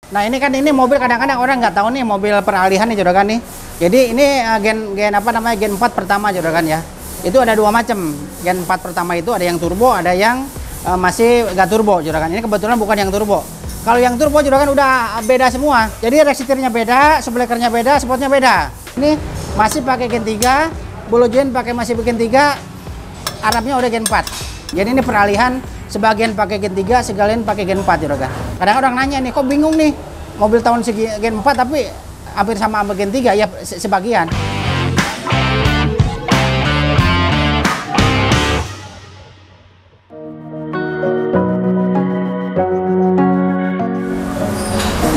Nah ini kan ini mobil kadang-kadang orang nggak tahu nih mobil peralihan nih juragan nih. Jadi ini gen apa namanya gen 4 pertama juragan ya. Itu ada dua macam. Gen 4 pertama itu ada yang turbo, ada yang masih nggak turbo juragan. Ini kebetulan bukan yang turbo. Kalau yang turbo juragan udah beda semua. Jadi registernya beda, sublekernya beda, spotnya beda. Ini masih pakai gen 3, bolo join pakai masih gen 3, Arabnya udah gen 4. Jadi ini peralihan. Sebagian pakai gen 3, sebagian pakai gen 4 juragan. Kadang orang nanya nih, kok bingung nih mobil tahun segi gen 4 tapi hampir sama gen 3 ya sebagian.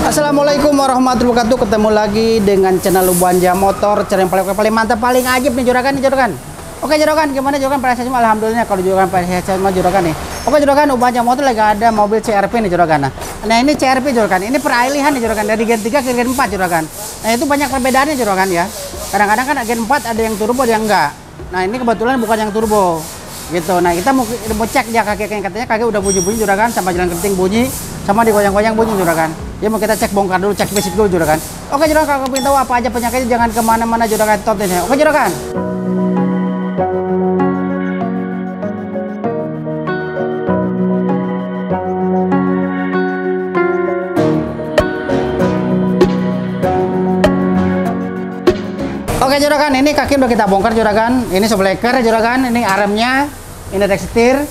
Assalamualaikum warahmatullahi wabarakatuh. Ketemu lagi dengan channel Ubanja Motor, channel yang paling mantap, paling ajib nih juragan nih juragan. Oke juragan, gimana juragan pada semua? Alhamdulillah kalau juragan pada semua juragan nih. Oke juragan, Ubanja Motor lagi ada mobil CRV nih juragan. Nah ini CRV juragan, ini peralihan nih juragan dari gen 3 ke gen 4 juragan. Nah itu banyak perbedaannya juragan ya. Kadang-kadang kan gen 4 ada yang turbo ada yang enggak. Nah ini kebetulan bukan yang turbo gitu. Nah kita mau cek dia katanya kakek udah bunyi-bunyi juragan, sama jalan keting bunyi, sama digoyang-goyang bunyi juragan. Ya mau kita cek bongkar dulu, cek basic dulu juragan. Oke juragan, kalau pengen tahu apa aja penyakitnya jangan kemana-mana juragan, tontonnya. Oke juragan. Oke juragan, ini kaki udah kita bongkar juragan. Ini subleker juragan, ini armnya, ini deck setir,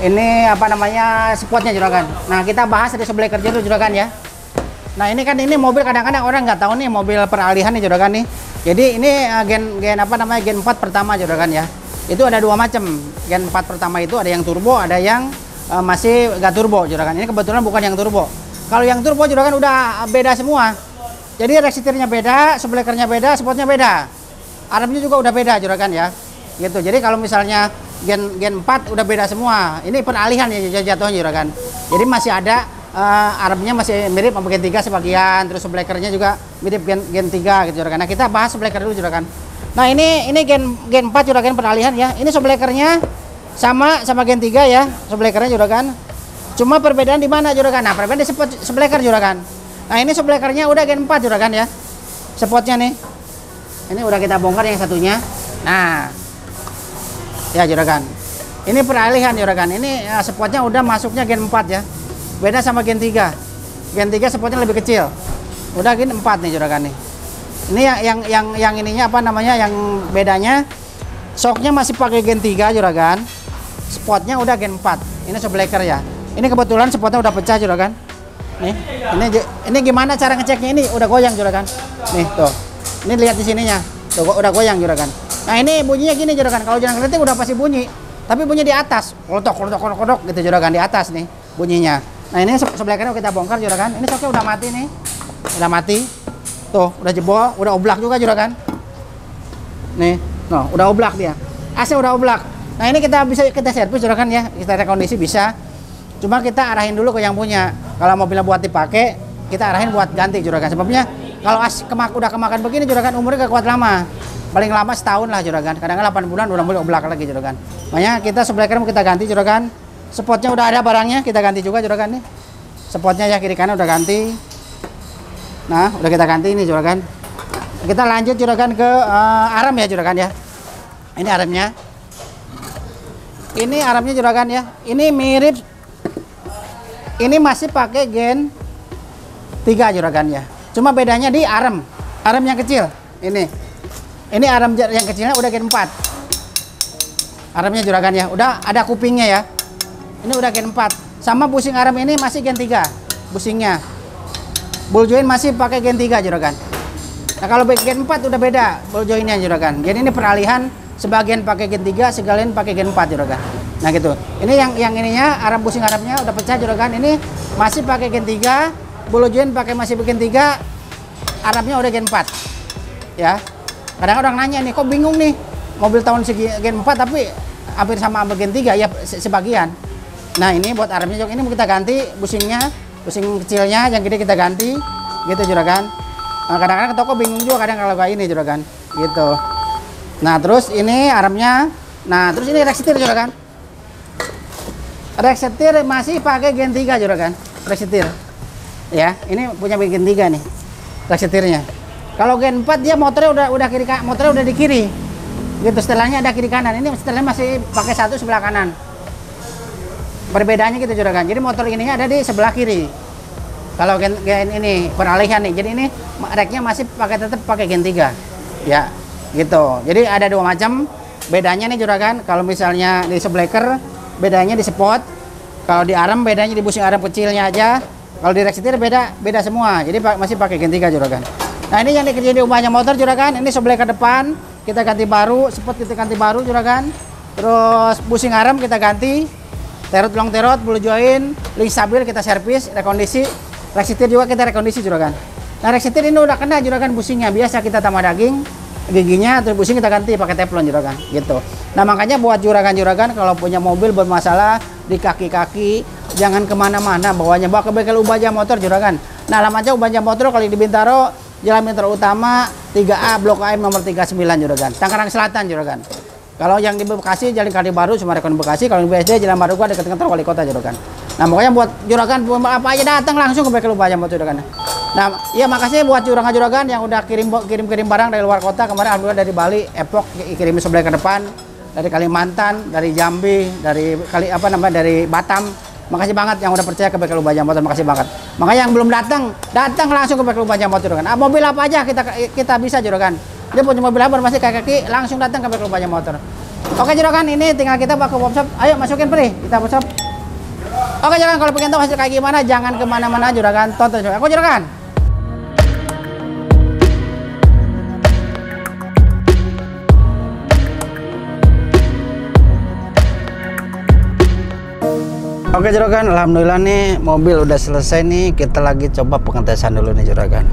ini apa namanya spotnya juragan. Nah kita bahas dari subleker dulu juragan ya. Nah ini kan ini mobil kadang-kadang orang nggak tahu nih mobil peralihan nih juragan nih. Jadi ini gen apa namanya gen 4 pertama juragan ya. Itu ada dua macam. Gen 4 pertama itu ada yang turbo, ada yang masih nggak turbo juragan. Ini kebetulan bukan yang turbo. Kalau yang turbo juragan udah beda semua. Jadi registernya beda, sublekernya beda, spotnya beda. Armnya juga udah beda juragan ya. Gitu. Jadi kalau misalnya gen 4 udah beda semua. Ini peralihan ya jatuhnya juragan. Jadi masih ada armnya masih mirip sama gen 3 sebagian, terus sublekernya juga mirip gen 3 gitu juragan. Nah, kita bahas subleker dulu juragan. Nah, ini gen 4 juragan peralihan ya. Ini sublekernya sama gen 3 ya, sublekernya juragan. Cuma perbedaan di mana juragan? Nah, perbedaan di subleker juragan. Nah ini sublekernya udah gen 4 juragan ya. Spotnya nih. Ini udah kita bongkar yang satunya. Nah. Ya juragan. Ini peralihan juragan. Ini spotnya udah masuknya gen 4 ya. Beda sama gen 3. Gen 3 spotnya lebih kecil. Udah gen 4 nih juragan nih. Ini yang ininya apa namanya? Yang bedanya shocknya masih pakai gen 3 juragan. Spotnya udah gen 4. Ini subleker ya. Ini kebetulan spotnya udah pecah juragan. Nih, ini gimana cara ngeceknya? Ini udah goyang juragan. Nih, tuh. Ini lihat di sininya. Tuh, udah goyang juragan. Nah, ini bunyinya gini juragan. Kalau jalan keting udah pasti bunyi. Tapi bunyi di atas. Kodok gitu juragan, di atas nih bunyinya. Nah, ini sublekernya kita bongkar juragan. Ini soknya udah mati nih. Udah mati. Tuh, udah jebol, udah oblak juga juragan. Nih, no, udah oblak dia. AC udah oblak. Nah, ini kita servis juragan ya. Kita rekondisi bisa. Cuma kita arahin dulu ke yang punya. Kalau mobilnya buat dipakai, kita arahin buat ganti juragan. Sebabnya kalau udah kemakan begini juragan, umurnya gak kuat lama. Paling lama setahun lah juragan. Kadang-kadang 8 bulan udah mulai oblak lagi juragan. Makanya kita subleker mau kita ganti juragan. Spotnya udah ada barangnya, kita ganti juga juragan nih. Spotnya ya kiri kanan udah ganti. Nah, udah kita ganti ini juragan. Kita lanjut juragan ke arm ya juragan ya. Ini armnya. Ini armnya juragan ya. Ini mirip. Ini masih pakai gen 3 juragan ya. Cuma bedanya di arm yang kecil. Ini arm yang kecilnya udah gen 4. Armnya juragan ya. Udah ada kupingnya ya. Ini udah gen 4. Sama busing arm ini masih gen 3. Busingnya. Ball joint masih pakai gen 3 juragan. Nah, kalau gen 4 udah beda ball jointnya juragan. Jadi ini peralihan, sebagian pakai gen 3, sebagian pakai gen 4 juragan. Nah gitu. Ini yang ininya arm busing armnya udah pecah juragan. Ini masih pakai gen 3, bolo joint pakai masih gen 3, armnya udah gen 4. Ya. Kadang orang nanya nih, kok bingung nih mobil tahun segi gen 4 tapi hampir sama gen 3 ya sebagian. Nah, ini buat armnya juga ini mau kita ganti busingnya, busing kecilnya, yang gede kita ganti gitu juragan. Nah, kadang-kadang ke toko bingung juga kadang kalau kayak ini juragan. Gitu. Nah, terus ini armnya. Nah, terus ini rek setir juragan. Rek setir masih pakai gen 3 juragan. Rek setir. Ya, ini punya Gen 3 nih. Rak setirnya. Kalau Gen 4 dia motornya motornya udah di kiri. Gitu, setelahnya ada kiri kanan. Ini setelahnya masih pakai satu sebelah kanan. Perbedaannya gitu juragan. Jadi motor ininya ada di sebelah kiri. Kalau gen ini peralihan nih. Jadi ini reknya masih tetap pakai Gen 3. Ya, gitu. Jadi ada dua macam. Bedanya nih juragan, kalau misalnya di Shockbreaker bedanya di spot. Kalau di arm bedanya di busing arm kecilnya aja. Kalau di rek setir beda semua. Jadi masih pakai Gen 3 juragan. Nah, ini yang dikerjain di rumahnya motor juragan. Ini Shockbreaker depan kita ganti baru, spot kita ganti baru juragan. Terus busing arm kita ganti. Terot long terot, bulu join, link stabil kita servis, rekondisi. Rek setir juga kita rekondisi juragan. Nah, rek setir ini udah kena juragan busingnya. Biasa kita tambah daging, giginya, terus busing kita ganti pakai teflon juragan gitu. Nah, makanya buat juragan-juragan kalau punya mobil bermasalah di kaki-kaki, jangan kemana-mana, bawa ke bengkel Ubaja Motor juragan. Nah, alamatnya Ubaja Motor kalau di Bintaro, Jalan Bintaro Utama 3A Blok AM nomor 39 juragan, Tangerang Selatan juragan. Kalau yang di Bekasi Jalan Kali Baru cuma rekon Bekasi, kalau di BSD Jalan Baru gua dekat kantor wali kota juragan. Nah, pokoknya buat juragan apa aja datang langsung ke bengkel Ubaja Motor juragan. Nah, ya makasih buat juragan-juragan yang udah kirim barang dari luar kota. Kemarin alhamdulillah dari Bali, Epok kirim sebelah ke depan, dari Kalimantan, dari Jambi, dari dari Batam. Makasih banget yang udah percaya ke bengkel Ubaja Motor, makasih banget. Makanya yang belum datang langsung ke bengkel Ubaja Motor juragan. Mobil apa aja kita bisa juragan. Dia punya mobil apa masih kaki langsung datang ke bengkel Ubaja Motor. Oke juragan, ini tinggal kita bawa ke workshop. Ayo masukin Pri, kita workshop. Oke juragan, kalau pengen tahu hasil kayak gimana jangan kemana-mana juragan, tonton juragan. Aku juragan. Oke juragan, alhamdulillah nih mobil udah selesai nih. Kita lagi coba pengetesan dulu nih juragan.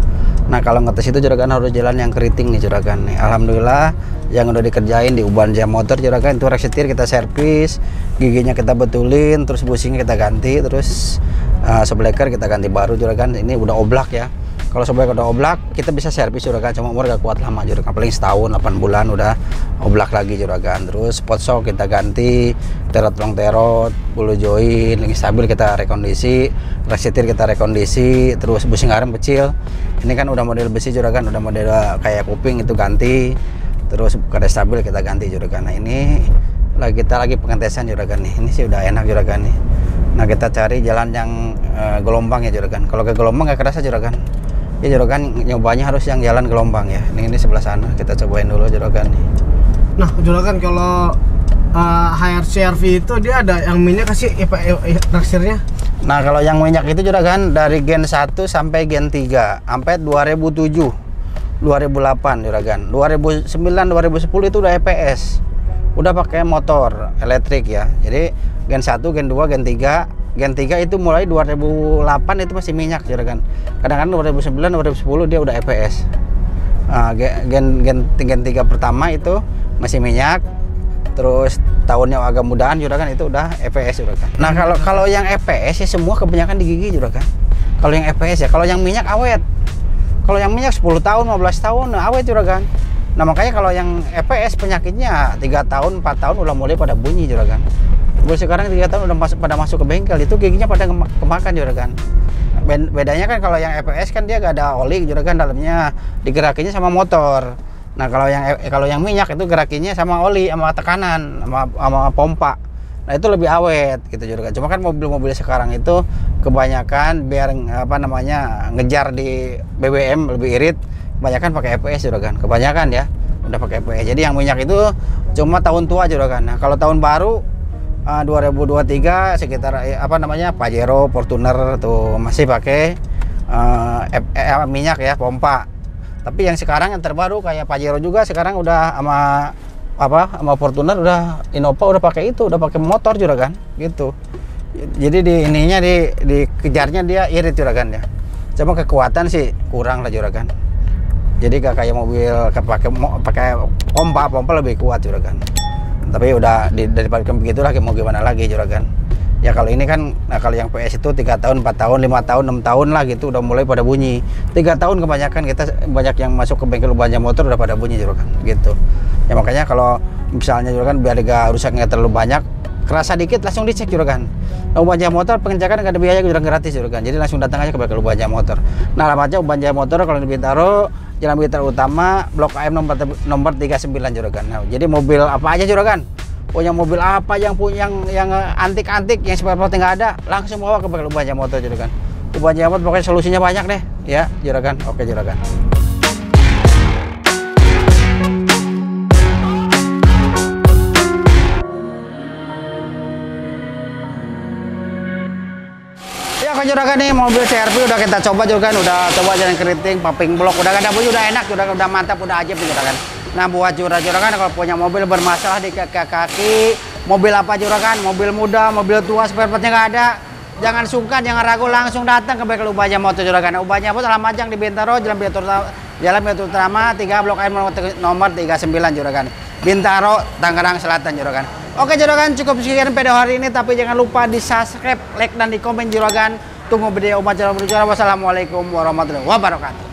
Nah, kalau ngetes itu juragan harus jalan yang keriting nih juragan nih. Alhamdulillah yang udah dikerjain di Ubaja Motor juragan, itu rek setir kita servis, giginya kita betulin, terus busingnya kita ganti, terus Shockbreaker kita ganti baru juragan. Ini udah oblak ya. Kalau Shockbreaker udah oblak kita bisa servis juragan, cuma umur gak kuat lama juragan, paling setahun 8 bulan udah oblak lagi juragan. Terus spot shock kita ganti, terot long terot, bulu join, link stabil kita rekondisi, rek setir kita rekondisi, terus busing arm kecil ini kan udah model besi juragan, udah model kayak kuping itu ganti, terus kada stabil kita ganti juragan. Nah, ini kita lagi pengetesan juragan nih. Ini sih udah enak juragan nih. Nah, kita cari jalan yang gelombang ya juragan. Kalau ke gelombang gak kerasa juragan. Ya juragan, nyobanya harus yang jalan gelombang ya. Ini sebelah sana kita cobain dulu juragan nih. Nah juragan, kalau HRC-RV itu dia ada yang minyak kasih naksirnya. Nah, kalau yang minyak itu juragan dari Gen 1 sampai Gen 3 sampai 2007 2008 juragan. 2009 2010 itu udah EPS, udah pakai motor elektrik ya. Jadi Gen 1 Gen 2 Gen 3 Gen 3 itu mulai 2008 itu masih minyak juragan. Kadang-kadang 2009 2010 dia udah EPS. Gen 3 pertama itu masih minyak. Terus tahunnya agak mudahan juragan itu udah EPS juragan. Nah, kalau yang EPS ya semua kebanyakan di gigi juragan. Kalau yang EPS ya, kalau yang minyak awet. Kalau yang minyak 10 tahun 15 tahun awet juragan. Nah, makanya kalau yang EPS penyakitnya 3 tahun 4 tahun udah mulai pada bunyi juragan. Baru sekarang 3 tahun udah pada masuk ke bengkel itu giginya pada kemakan juragan. Bedanya kan kalau yang EPS kan dia gak ada oli juragan, dalamnya digerakinnya sama motor. Nah, kalau yang minyak itu gerakinnya sama oli, sama tekanan, sama pompa. Nah, itu lebih awet gitu juragan. Cuma kan mobil-mobil sekarang itu kebanyakan biar ngejar di BBM lebih irit, kebanyakan pakai EPS juragan. Kebanyakan ya udah pakai EPS. Jadi yang minyak itu cuma tahun tua juragan. Nah, kalau tahun baru 2023 sekitar Pajero, Fortuner tuh masih pakai minyak ya, pompa. Tapi yang sekarang yang terbaru kayak Pajero juga sekarang udah sama Fortuner udah Innova udah pakai motor juragan gitu. Jadi dikejarnya dia irit juragan ya. Cuma kekuatan sih kurang lah juragan. Jadi gak kayak mobil pakai pompa lebih kuat juragan. Tapi udah daripada begitulah mau gimana lagi juragan. Ya kalau ini kan, nah kalau yang PS itu 3 tahun, 4 tahun, 5 tahun, 6 tahun lah gitu udah mulai pada bunyi. 3 tahun kebanyakan banyak yang masuk ke bengkel Ubaja Motor udah pada bunyi juragan gitu. Ya makanya kalau misalnya juragan biar gak rusaknya terlalu banyak, kerasa dikit langsung dicek juragan. Uban Jaya Motor pengecekan nggak ada biaya juragan, gratis juragan. Jadi langsung datang aja ke bengkel Uban Jaya Motor. Nah, alamatnya Uban Jaya Motor kalau di Bintaro, Jalan Bintaro Utama, Blok AM nomor 39 juragan. Nah, jadi mobil apa aja juragan? Punya mobil apa yang antik-antik yang spare part nggak ada, langsung bawa ke bengkel Uban Jaya Motor juragan. Uban Jaya Motor pokoknya solusinya banyak deh, ya juragan. Oke juragan. Ya kan juragan, nih mobil CR-V udah kita coba juragan, udah coba jalan keriting, paping blok, udah ada bunyi, udah enak juragan, udah mantap, udah ajib juragan. Nah buat juragan kalau punya mobil bermasalah di kaki, mobil apa juragan, mobil muda, mobil tua, spare partnya nggak ada, jangan sungkan, jangan ragu, langsung datang ke bengkel Uban Jaya Motor juragan. Uban Jaya Motor alamat yang di Bintaro, Jalan Bintaro Utama 3 Blok AM nomor 39 juragan. Bintaro, Tangerang Selatan juragan. Oke juragan, cukup sekian video hari ini, tapi jangan lupa di subscribe, like dan di komen juragan. Tunggu video Uban Jaya Motor. Wassalamualaikum warahmatullahi wabarakatuh.